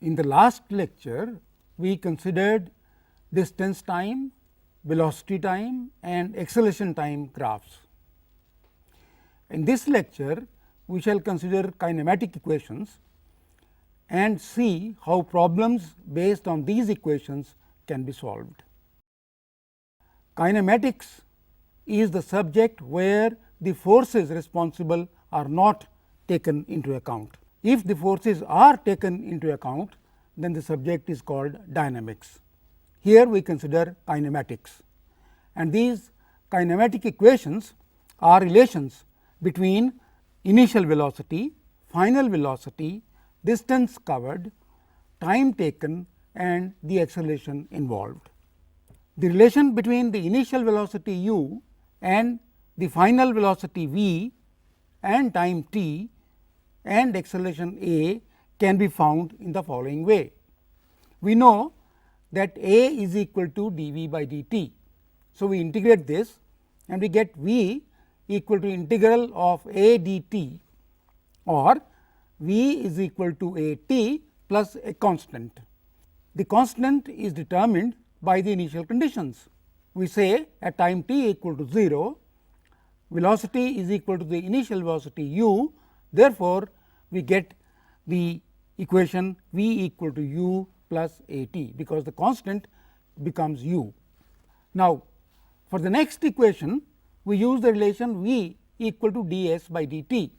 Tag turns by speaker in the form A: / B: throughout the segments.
A: In the last lecture, we considered distance time, velocity time and acceleration time graphs. In this lecture, we shall consider kinematic equations and see how problems based on these equations can be solved. Kinematics is the subject where the forces responsible are not taken into account. If the forces are taken into account, then the subject is called dynamics. Here we consider kinematics, and these kinematic equations are relations between initial velocity, final velocity, distance covered, time taken and the acceleration involved. The relation between the initial velocity u and the final velocity v and time t and acceleration a can be found in the following way. We know that a is equal to dv by dt. So, we integrate this and we get v equal to integral of a dt, or v is equal to a t plus a constant. The constant is determined by the initial conditions. We say at time t equal to 0, velocity is equal to the initial velocity u. Therefore, we get the equation v equal to u plus a t, because the constant becomes u. Now, for the next equation, we use the relation v equal to ds by dt.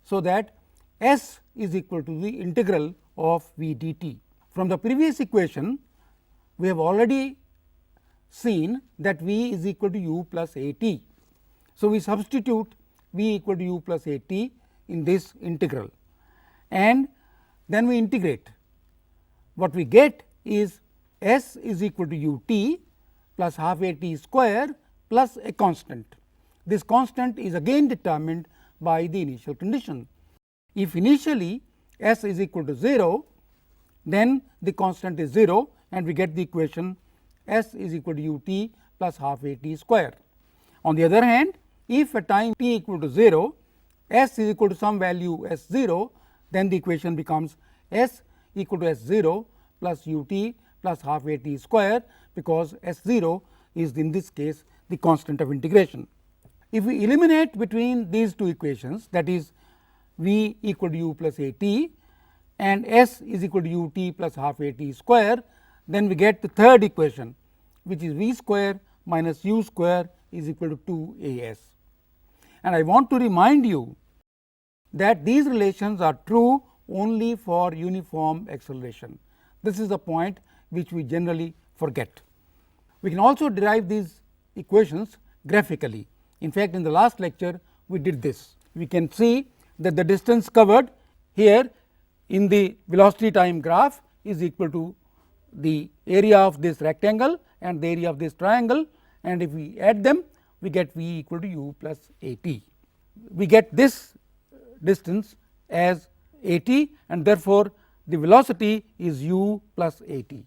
A: So, that s is equal to the integral of v dt. From the previous equation, we have already seen that v is equal to u plus a t. So, we substitute v equal to u plus a t in this integral and then we integrate. What we get is s is equal to u t plus half a t square plus a constant. This constant is again determined by the initial condition. If initially s is equal to 0, then the constant is 0 and we get the equation s is equal to u t plus half a t square. On the other hand, if at time t equal to 0, s is equal to some value s 0, then the equation becomes s equal to s 0 plus u t plus half a t square, because s 0 is in this case the constant of integration. If we eliminate between these two equations, that is v equal to u plus a t and s is equal to u t plus half a t square, then we get the third equation, which is v square minus u square is equal to 2 a s. And I want to remind you that these relations are true only for uniform acceleration. This is the point which we generally forget. We can also derive these equations graphically. In fact, in the last lecture we did this. We can see that the distance covered here in the velocity time graph is equal to the area of this rectangle and the area of this triangle, and if we add them, we get v equal to u plus a t. We get this distance as a t, and therefore, the velocity is u plus a t,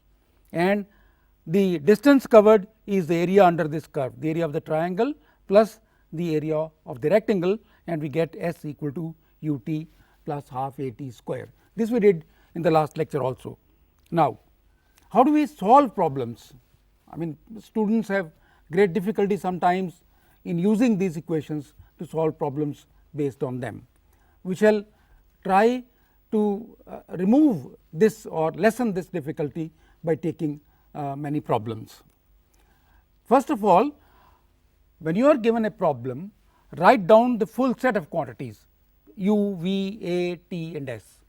A: and the distance covered is the area under this curve, the area of the triangle plus the area of the rectangle, and we get s equal to u t plus half a t square. This we did in the last lecture also. Now, how do we solve problems? I mean, students have great difficulty sometimes in using these equations to solve problems based on them. We shall try to remove this or lessen this difficulty by taking many problems. First of all, when you are given a problem, write down the full set of quantities u, v, a, t and s,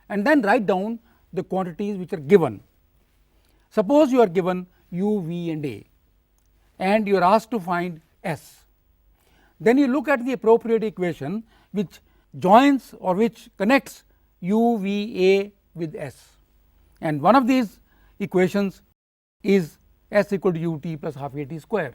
A: and then write down the quantities which are given. Suppose you are given u, v and a, and you are asked to find s. Then you look at the appropriate equation which joins or which connects u, v, a with s, and one of these equations is s equal to u t plus half a t square.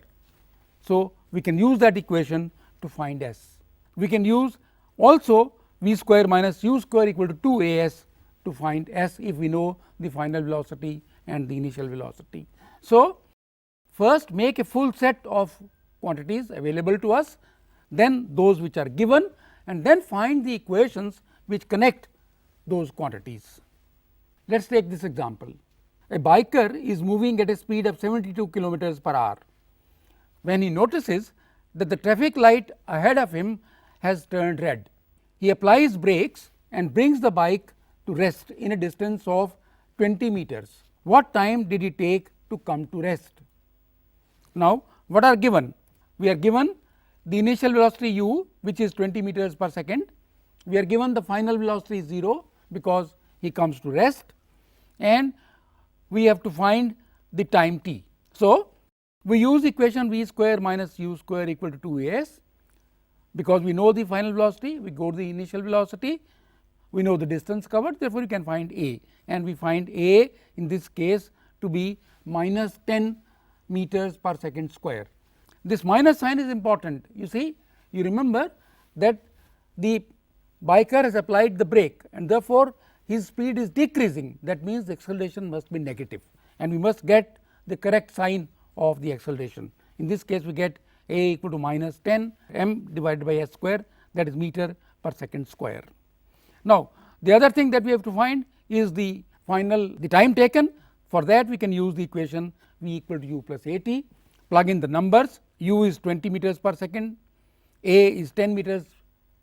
A: So, we can use that equation to find s. We can use also v square minus u square equal to 2 a s to find s if we know the final velocity and the initial velocity. So, first make a full set of quantities available to us, then those which are given, and then find the equations which connect those quantities. Let us take this example. A biker is moving at a speed of 72 kilometers per hour. When he notices that the traffic light ahead of him has turned red, he applies brakes and brings the bike to rest in a distance of 20 meters. What time did he take to come to rest? Now, what are given? We are given the initial velocity u, which is 20 meters per second. We are given the final velocity 0 because he comes to rest, and we have to find the time t. So, we use equation v square minus u square equal to 2as, because we know the final velocity, we go to the initial velocity, we know the distance covered, therefore, you can find a, and we find a in this case to be minus 10 meters per second square. This minus sign is important. You see, you remember that the biker has applied the brake, and therefore, his speed is decreasing. That means, the acceleration must be negative, and we must get the correct sign of the acceleration. In this case, we get a equal to minus 10 m divided by s square, that is meter per second square. Now, the other thing that we have to find is the time taken. For that, we can use the equation v equal to u plus at, plug in the numbers. U is 20 meters per second, a is 10 meters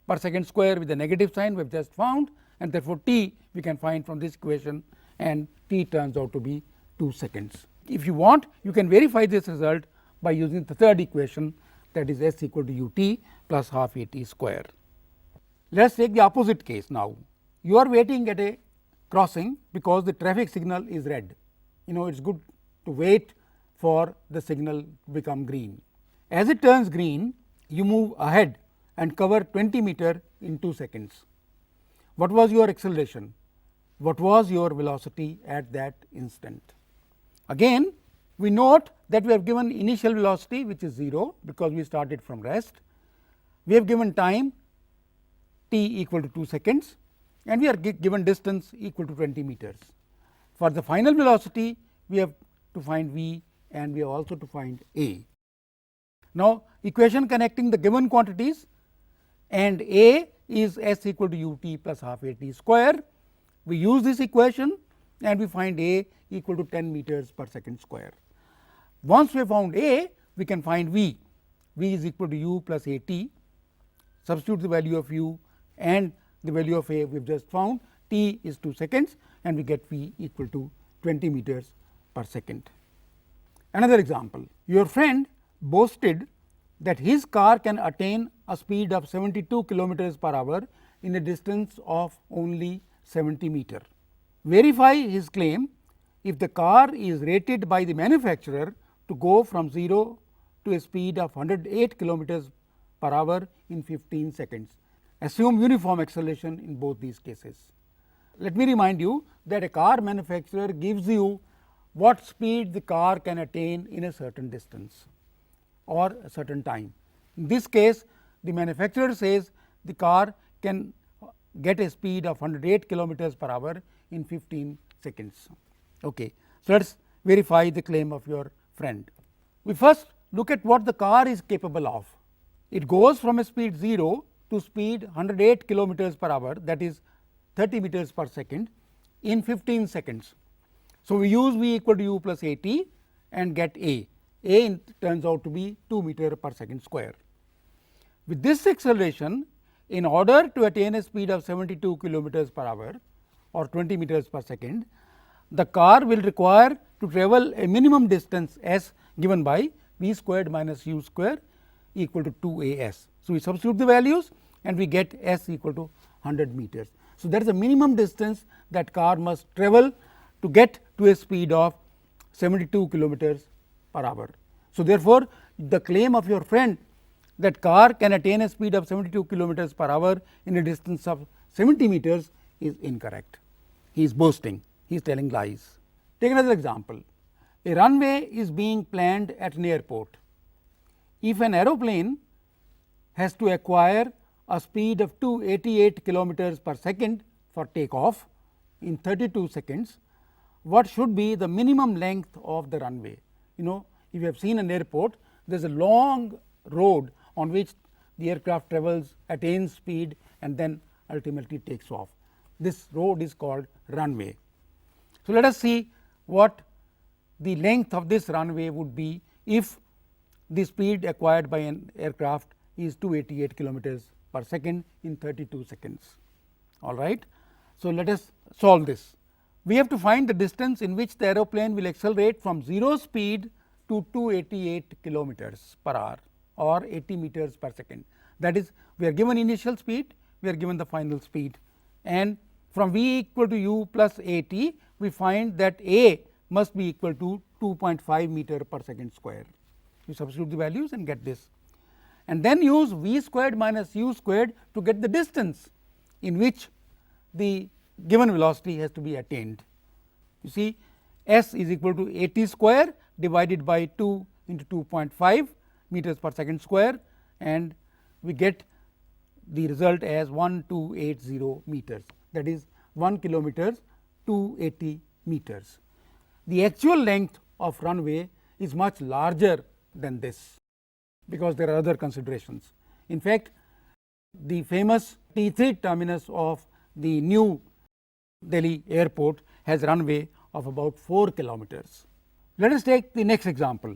A: per second square with a negative sign we have just found, and therefore, t we can find from this equation, and t turns out to be 2 seconds. If you want, you can verify this result by using the third equation, that is s equal to ut plus half at square. Let us take the opposite case now. You are waiting at a crossing because the traffic signal is red. It is good to wait for the signal to become green. As it turns green, you move ahead and cover 20 meter in 2 seconds. What was your acceleration? What was your velocity at that instant? Again, we note that we have given initial velocity, which is 0 because we started from rest. We have given time t equal to 2 seconds, and we are given distance equal to 20 meters. For the final velocity, we have to find v, and we have also to find a. Now, equation connecting the given quantities, and a is s equal to ut plus half at square. We use this equation, and we find a equal to 10 meters per second square. Once we have found a, we can find v. V is equal to u plus at. Substitute the value of u and the value of a we have just found. T is 2 seconds, and we get v equal to 20 meters per second. Another example, your friend boasted that his car can attain a speed of 72 kilometers per hour in a distance of only 70 meter. Verify his claim if the car is rated by the manufacturer to go from 0 to a speed of 108 kilometers per hour in 15 seconds. Assume uniform acceleration in both these cases. Let me remind you that a car manufacturer gives you what speed the car can attain in a certain distance or a certain time. In this case, the manufacturer says the car can get a speed of 108 kilometers per hour in 15 seconds. Okay. So, let us verify the claim of your friend. We first look at what the car is capable of. It goes from a speed 0 to speed 108 kilometers per hour, that is 30 meters per second in 15 seconds. So, we use v equal to u plus at and get a. A turns out to be 2 meter per second square. With this acceleration, in order to attain a speed of 72 kilometers per hour or 20 meters per second, the car will require to travel a minimum distance s given by v squared minus u square equal to 2 a s. So, we substitute the values and we get s equal to 100 meters. So, that is the minimum distance that car must travel to get to a speed of 72 kilometers per hour. So, therefore, the claim of your friend that car can attain a speed of 72 kilometers per hour in a distance of 70 meters is incorrect. He is boasting, he is telling lies. Take another example. A runway is being planned at an airport. If an aeroplane has to acquire a speed of 288 kilometers per second for takeoff in 32 seconds, what should be the minimum length of the runway? If you have seen an airport, there is a long road on which the aircraft travels, attains speed and then ultimately takes off. This road is called runway. So, let us see what the length of this runway would be if the speed acquired by an aircraft is 288 kilometers per second in 32 seconds. All right. So, let us solve this. We have to find the distance in which the aeroplane will accelerate from 0 speed to 288 kilometers per hour or 80 meters per second. That is, we are given initial speed, we are given the final speed, and from v equal to u plus a t, we find that a must be equal to 2.5 meter per second square. You substitute the values and get this, and then use v squared minus u squared to get the distance in which the given velocity has to be attained. You see, s is equal to a t square divided by 2 into 2.5 meters per second square, and we get the result as 1280 meters, that is 1 kilometers 280 meters. The actual length of runway is much larger than this, because there are other considerations. In fact, the famous T3 terminus of the new Delhi airport has runway of about 4 kilometers. Let us take the next example.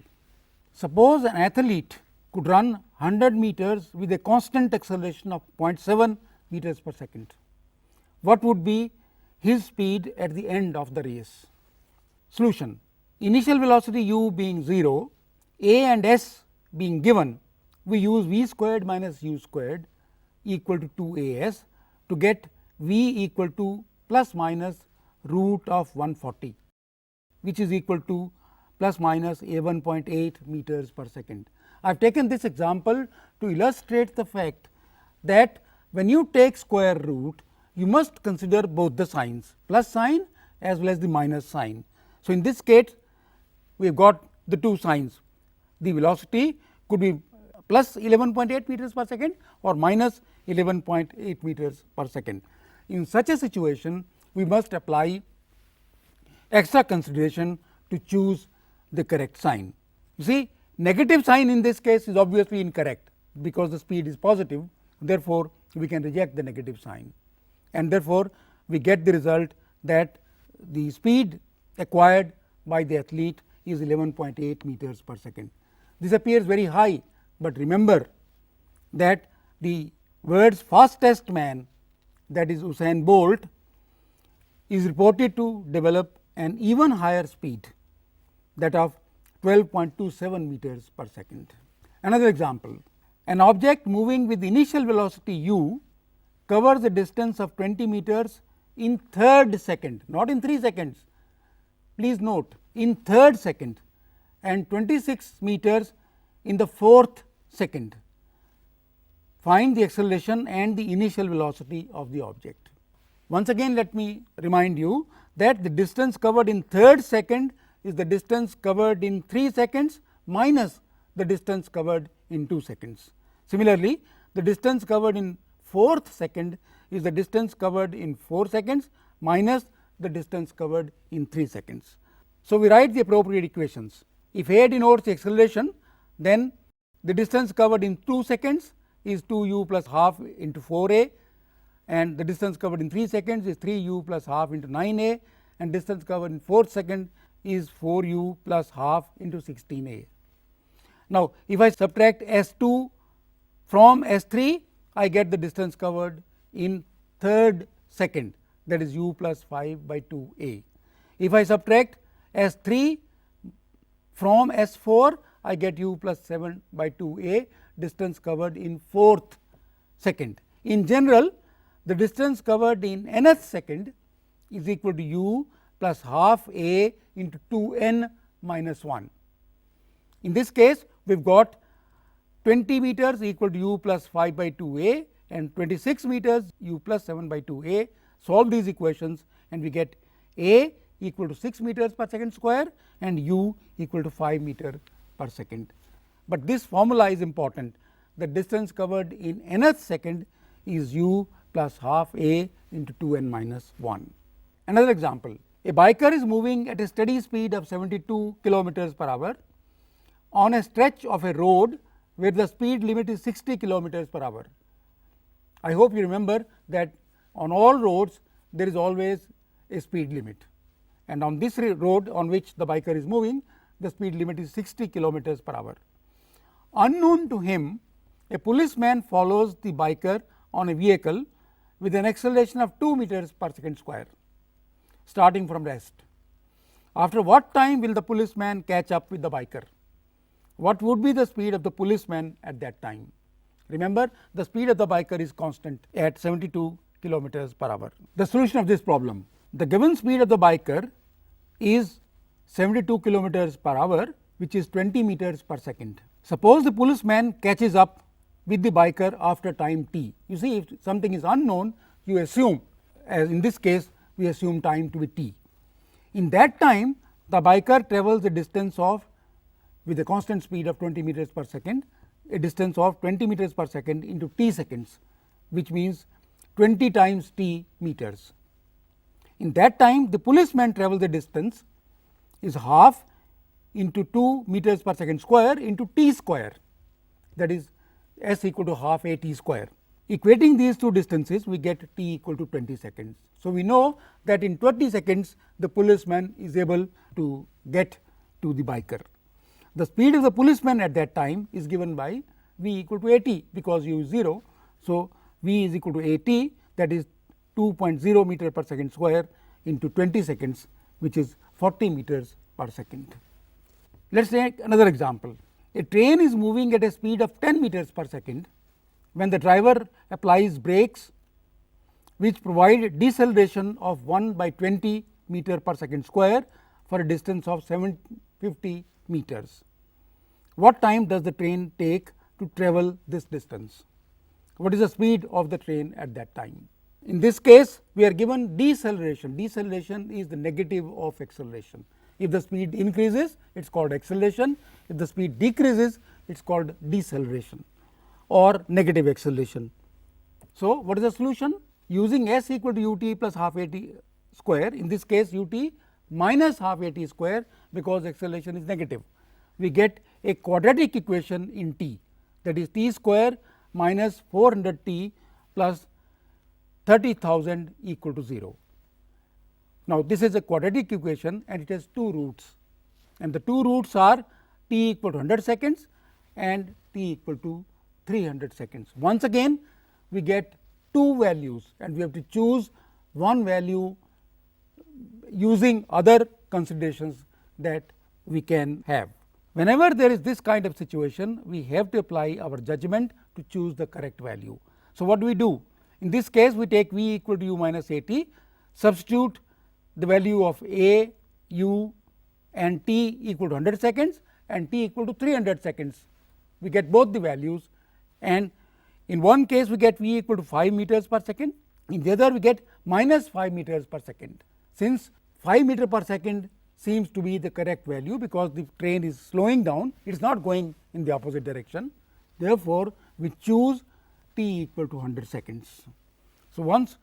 A: Suppose an athlete could run 100 meters with a constant acceleration of 0.7 meters per second. What would be his speed at the end of the race? Solution: initial velocity u being 0, a and s being given, we use v squared minus u squared equal to 2 a s to get v equal to plus minus root of 140, which is equal to plus minus a 1.8 meters per second. I have taken this example to illustrate the fact that when you take square root, you must consider both the signs, plus sign as well as the minus sign. So, in this case, we have got the two signs. The velocity could be plus 11.8 meters per second or minus 11.8 meters per second. In such a situation, we must apply extra consideration to choose the correct sign. You see, negative sign in this case is obviously incorrect, because the speed is positive. Therefore, we can reject the negative sign, and therefore, we get the result that the speed acquired by the athlete is 11.8 meters per second. This appears very high, but remember that the world's fastest man, that is Usain Bolt, is reported to develop an even higher speed, that of 12.27 meters per second. Another example: an object moving with initial velocity u covers a distance of 20 meters in third second, not in 3 seconds. Please note, in third second, and 26 meters in the fourth second. Find the acceleration and the initial velocity of the object. Once again, let me remind you that the distance covered in third second is the distance covered in 3 seconds minus the distance covered in 2 seconds. Similarly, the distance covered in fourth second is the distance covered in 4 seconds minus the distance covered in 3 seconds. So, we write the appropriate equations. If a denotes the acceleration, then the distance covered in 2 seconds is 2 u plus half into 4 a, and the distance covered in 3 seconds is 3 u plus half into 9 a, and distance covered in 4th second is 4 u plus half into 16 a. Now, if I subtract S 2 from S 3, I get the distance covered in third second, that is u plus 5 by 2 a. If I subtract S 3 from S 4, I get u plus 7 by 2 a, distance covered in fourth second. In general, the distance covered in nth second is equal to u plus half a into 2 n minus 1. In this case, we have got 20 meters equal to u plus 5 by 2 a and 26 meters u plus 7 by 2 a. Solve these equations and we get a equal to 6 meters per second square and u equal to 5 meter per second. But this formula is important. The distance covered in nth second is u plus half a into 2 n minus 1. Another example: a biker is moving at a steady speed of 72 kilometers per hour on a stretch of a road where the speed limit is 60 kilometers per hour. I hope you remember that on all roads there is always a speed limit, and on this road on which the biker is moving, the speed limit is 60 kilometers per hour. Unknown to him, a policeman follows the biker on a vehicle with an acceleration of 2 meters per second square, starting from rest. After what time will the policeman catch up with the biker? What would be the speed of the policeman at that time? Remember, the speed of the biker is constant at 72 kilometers per hour. The solution of this problem: the given speed of the biker is 72 kilometers per hour, which is 20 meters per second. Suppose the policeman catches up with the biker after time t. You see, if something is unknown, you assume, as in this case we assume time to be t. In that time, the biker travels a distance of, with a constant speed of 20 meters per second, a distance of 20 meters per second into t seconds, which means 20 times t meters. In that time, the policeman travels the distance is half into 2 meters per second square into t square, that is s equal to half a t square. Equating these two distances, we get t equal to 20 seconds. So, we know that in 20 seconds the policeman is able to get to the biker. The speed of the policeman at that time is given by v equal to a t, because u is 0. So, v is equal to a t, that is 2.0 meter per second square into 20 seconds, which is 40 meters per second. Let us take another example. A train is moving at a speed of 10 meters per second when the driver applies brakes which provide deceleration of 1 by 20 meter per second square for a distance of 750 meters. What time does the train take to travel this distance? What is the speed of the train at that time? In this case, we are given deceleration. Deceleration is the negative of acceleration. If the speed increases, it is called acceleration. If the speed decreases, it is called deceleration or negative acceleration. So, what is the solution? Using s equal to u t plus half a t square, in this case u t minus half a t square, because acceleration is negative, we get a quadratic equation in t, that is t square minus 400 t plus 30,000 equal to 0. Now, this is a quadratic equation and it has two roots, and the two roots are t equal to 100 seconds and t equal to 300 seconds. Once again, we get two values and we have to choose one value using other considerations that we can have. Whenever there is this kind of situation, we have to apply our judgment to choose the correct value. So, what do we do? In this case, we take v equal to u minus a t, substitute the value of a, u and t equal to 100 seconds and t equal to 300 seconds. We get both the values, and in one case we get v equal to 5 meters per second, in the other we get minus 5 meters per second. Since 5 meter per second seems to be the correct value, because the train is slowing down, it is not going in the opposite direction. Therefore, we choose t equal to 100 seconds. So, once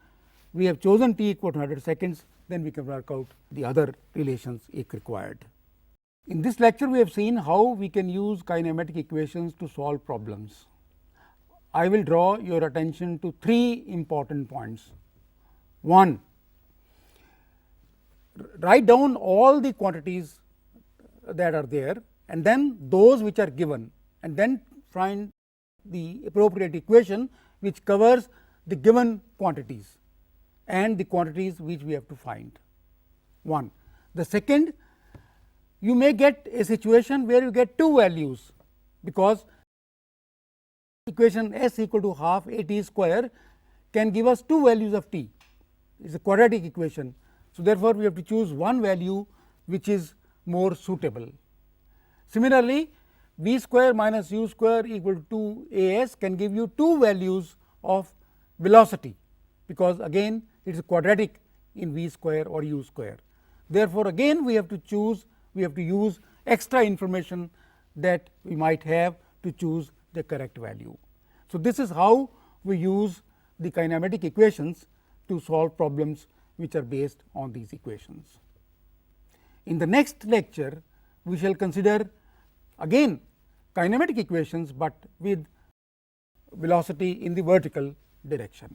A: we have chosen t equal to 100 seconds, then we can work out the other relations if required. In this lecture, we have seen how we can use kinematic equations to solve problems. I will draw your attention to three important points. 1. Write down all the quantities that are there and then those which are given, and then find the appropriate equation which covers the given quantities and the quantities which we have to find. 1. The second, you may get a situation where you get two values, because equation s equal to half a t square can give us two values of t. It is a quadratic equation. So, therefore, we have to choose one value which is more suitable. Similarly, v square minus u square equal to 2 a s can give you two values of velocity, because again it is quadratic in v square or u square. Therefore, again we have to choose, we have to use extra information that we might have to choose the correct value. So, this is how we use the kinematic equations to solve problems which are based on these equations. In the next lecture, we shall consider again kinematic equations, but with velocity in the vertical direction.